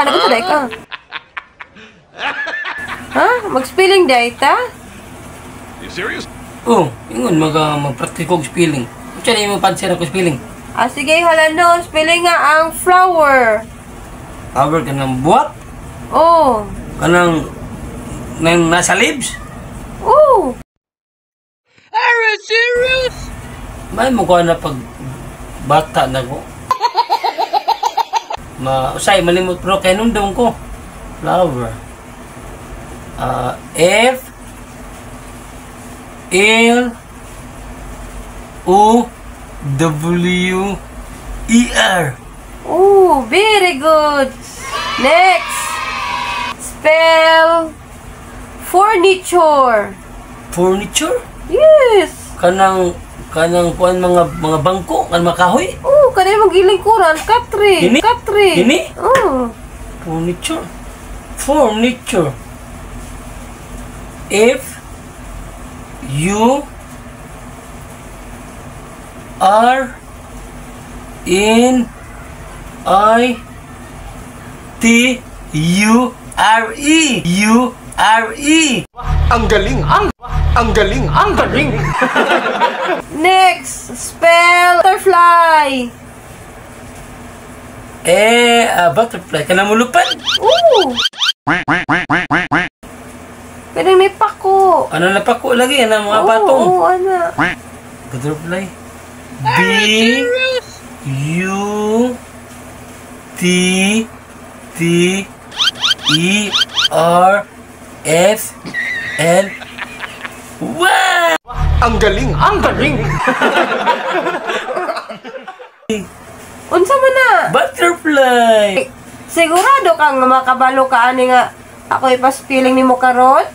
Ano ba taday ka? Ha? Mag-spelling data? You serious? Oh, ingon magpraktik og spelling. Unsa ni mo pansin ako spelling? Ah, sige, halano. Spelling nga ang flower. Flower kanang buwak, Oh. kanang nasa leaves. Oh. Are you serious? May mo ko na pag bata na ko. Usay malimot bro kay nundong ko. Flower. F L O W E R. Oh, very good. Next. Spell furniture. Furniture? Yes. Kanang kuan mga bangko kan makahoy. Oh, kanay magilingkuran. Katri. Ini? Katri. Ini? Oh. Furniture. Furniture. F U R N I T U R E. U R E. Ang galing! Ang galing! Next. Spell butterfly. Butterfly. Kanang mulupad. Oh. Kanay may pako. Ano na pa ko lagi? Ano mga Oo, patong? oo, ana. Butterfly. B U T T E R F L. Wow! Ang galing! Unsa man na? Butterfly. Sigurado kang makabalo ka ani nga ako ipaspilling nimo karon?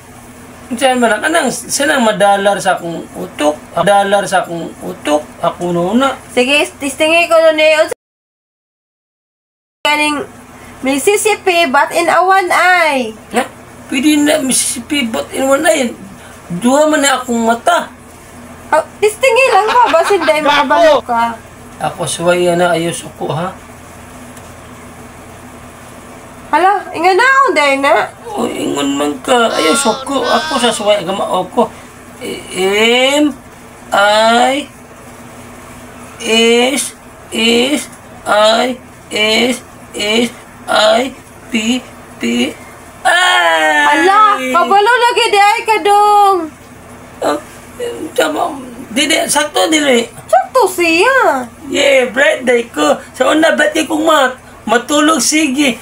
Diyan man kanang sinang madalar sa akong utok. Madalar sa akong utok. Ako nuna. Sige, testingi ko nun eh. Unsa kaning Mississippi but in a one eye. Ha? Pwede na Mississippi but in one eye. Duha man na akong mata. Oh, testingi lang ba basin dai makabalo ka. Ako suway na ayos ko ha. Hala, inganaon dai na. O ingon man ka. Ayos ko. Ako sa suway gamao ko. M I S I P P ay. Hala, kabalo lagi di ay kadong. Tama. Dili, sakto dili. Sakto siya. Yeah, bright day ko. Sa una, ba't kong matulog sige.